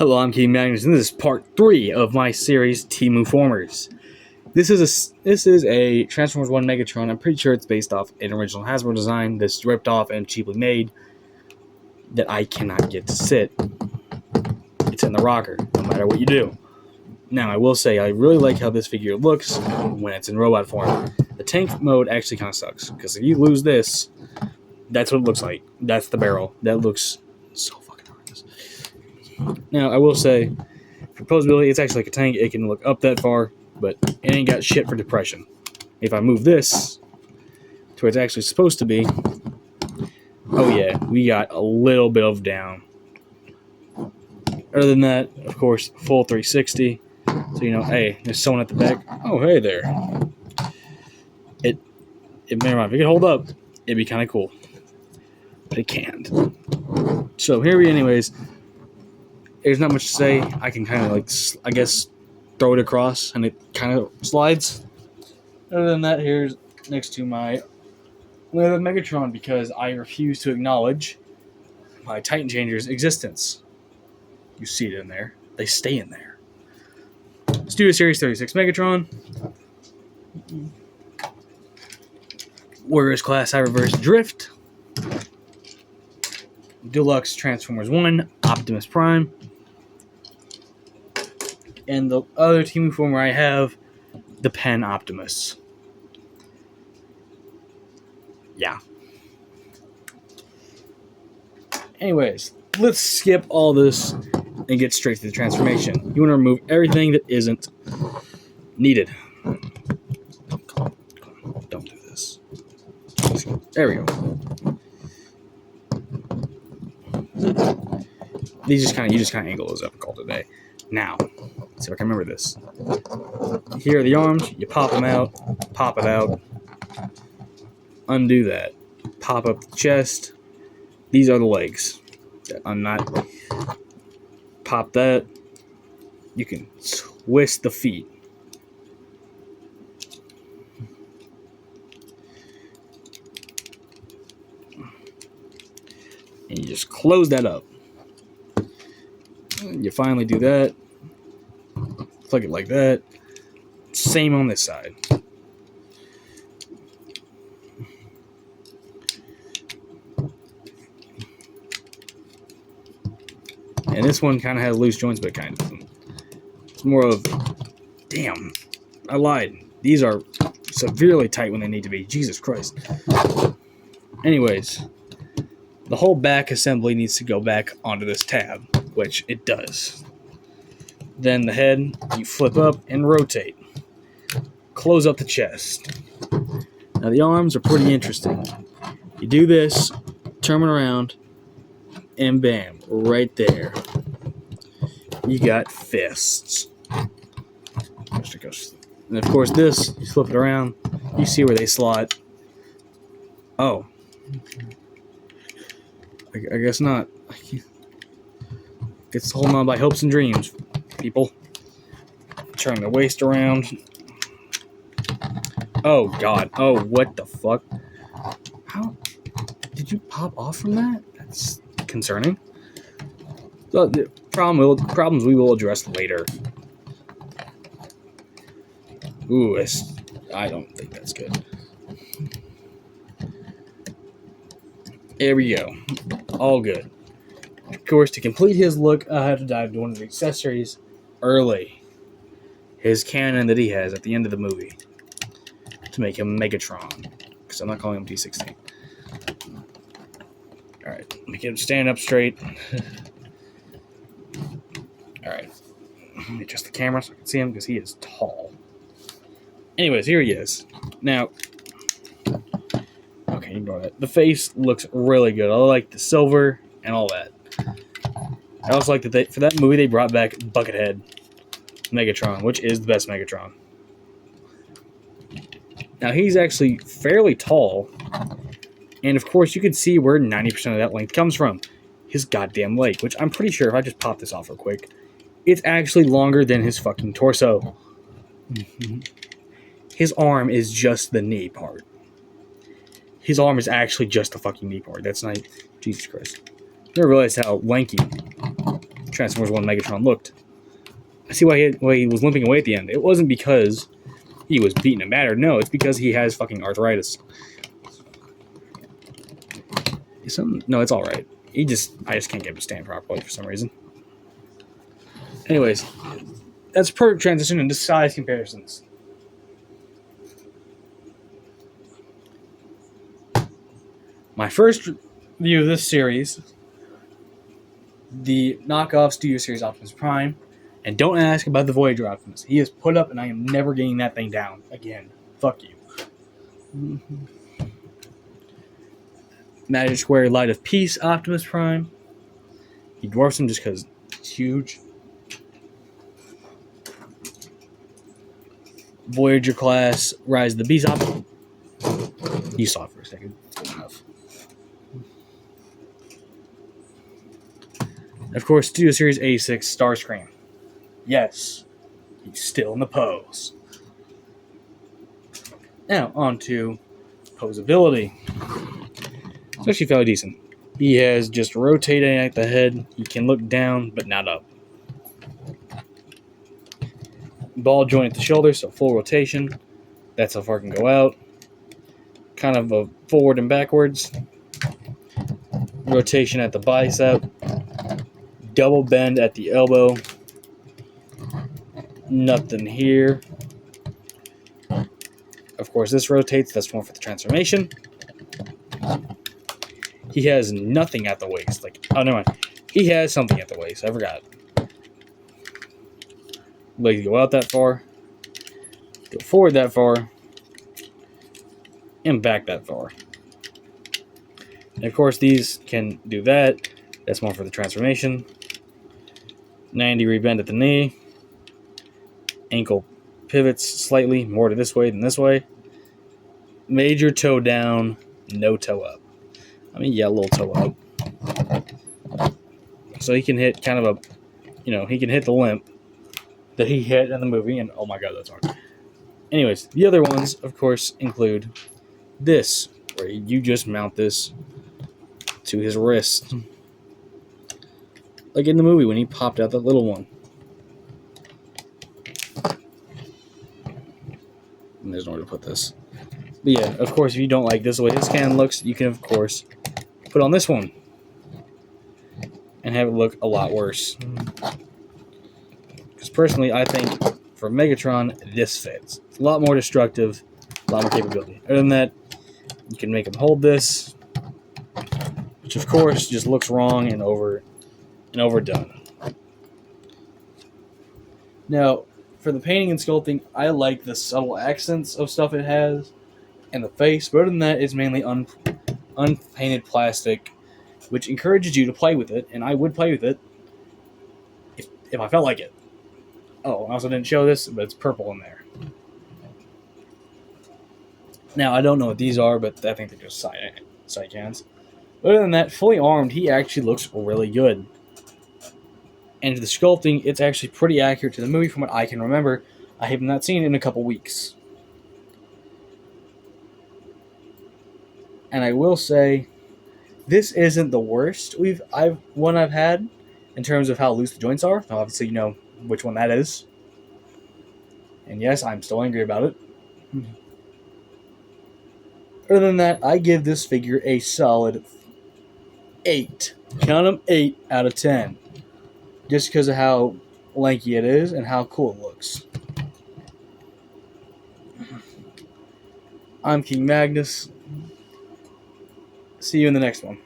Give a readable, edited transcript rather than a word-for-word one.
Hello, I'm King Magnus, and this is part 3 of my series Temuformers. This is a Transformers 1 Megatron. I'm pretty sure it's based off an original Hasbro design that's ripped off and cheaply made that I cannot get to sit. It's in the rocker, no matter what you do. Now, I will say, I really like how this figure looks when it's in robot form. The tank mode actually kind of sucks, because if you lose this, that's what it looks like. That's the barrel. That looks so fucking horrendous. Now, I will say, for posability, it's actually like a tank. It can look up that far, but it ain't got shit for depression. If I move this to where it's actually supposed to be, oh yeah, we got a little bit of down. Other than that, of course, full 360. So, you know, hey, there's someone at the back. Oh, hey there. Never mind. If it could hold up, it'd be kind of cool. But it can't. So, here we anyways. There's not much to say. I can kind of, like, I guess, throw it across, and it kind of slides. Other than that, here's next to my Megatron, because I refuse to acknowledge my Titan Changer's existence. You see it in there. They stay in there. Studio Series 36 Megatron. Warriors Class Cyberverse Drift. Deluxe Transformers 1 Optimus Prime. And the other Temuformer I have, the Pen Optimus. Yeah. Anyways, let's skip all this and get straight to the transformation. You want to remove everything that isn't needed. Don't do this. There we go. You just kind of angle those up and call it a day. Now, let's see if I can remember this. Here are the arms. You pop them out. Pop it out. Undo that. Pop up the chest. These are the legs. I'm not. Pop that. You can twist the feet. And you just close that up. And you finally do that. Click it like that. Same on this side. And this one kind of has loose joints, but kind of. It's more of, damn, I lied. These are severely tight when they need to be. Jesus Christ. Anyways, the whole back assembly needs to go back onto this tab, which it does. Then the head, you flip up and rotate. Close up the chest. Now the arms are pretty interesting. You do this, turn it around, and bam, right there. You got fists. And of course this, you flip it around, you see where they slot. Oh. I guess not. It's holding on by hopes and dreams, people. Turn the waist around. Oh god. Oh, what the fuck? How did you pop off from that? That's concerning. So the problems we will address later. Ooh, I don't think that's good. There we go. All good. Of course, to complete his look, I have to dive into one of the accessories early. His cannon that he has at the end of the movie. To make him Megatron. Because I'm not calling him T16. Alright, let me get him stand up straight. Alright. Let me adjust the camera so I can see him because he is tall. Anyways, here he is. Now, okay, ignore that. The face looks really good. I like the silver and all that. I also like that for that movie they brought back Buckethead Megatron, which is the best Megatron. Now he's actually fairly tall, and of course you can see where 90% of that length comes from. His goddamn leg, which I'm pretty sure if I just pop this off real quick, it's actually longer than his fucking torso. His arm is just the knee part. His arm is actually just the fucking knee part. That's not... Jesus Christ. I never realized how lanky Transformers 1 Megatron looked. I see why he was limping away at the end. It wasn't because he was beaten and battered. No, it's because he has fucking arthritis. No, it's alright. I just can't get him to stand properly for some reason. Anyways, that's a perfect transition into size comparisons. My first view of this series, the knockoff Studio Series Optimus Prime, and don't ask about the Voyager Optimus. He is put up and I am never getting that thing down again. Fuck you. Magic Square Light of Peace Optimus Prime. He dwarfs him just because he's huge. Voyager class Rise of the Beast Optimus. You saw it for a second. It's good enough. Of course, Studio Series 86 Starscream. Yes, he's still in the pose. Now, on to posability. It's actually fairly decent. He has just rotating at the head. He can look down, but not up. Ball joint at the shoulder, so full rotation. That's how far it can go out. Kind of a forward and backwards. Rotation at the bicep. Double bend at the elbow. Nothing here. Of course, this rotates. That's one for the transformation. He has nothing at the waist. Oh, never mind. He has something at the waist. I forgot. Legs go out that far. Go forward that far. And back that far. And of course, these can do that. That's more for the transformation. 90-degree bend at the knee. Ankle pivots slightly more to this way than this way. Major toe down, no toe up. I mean, yeah, a little toe up. So he can hit kind of he can hit the limp that he hit in the movie, and oh my god, that's hard. Anyways, the other ones, of course, include this, where you just mount this to his wrist. Like in the movie when he popped out that little one. And there's nowhere to put this. But yeah, of course, if you don't like this the way his cannon looks, you can, of course, put on this one. And have it look a lot worse. Because personally, I think for Megatron, this fits. It's a lot more destructive, a lot more capability. Other than that, you can make him hold this, which of course just looks wrong and overdone. Now, for the painting and sculpting, I like the subtle accents of stuff it has and the face, but other than that, it's mainly unpainted plastic, which encourages you to play with it, and I would play with it if I felt like it. Oh, I also didn't show this, but it's purple in there. Now, I don't know what these are, but I think they're just side cans. Other than that, fully armed, he actually looks really good. And the sculpting, it's actually pretty accurate to the movie from what I can remember. I have not seen it in a couple weeks. And I will say, this isn't the worst I've had in terms of how loose the joints are. Now, obviously, you know which one that is. And yes, I'm still angry about it. Other than that, I give this figure a solid 8. Count them, 8 out of 10. Just because of how lanky it is and how cool it looks. I'm King Magnus. See you in the next one.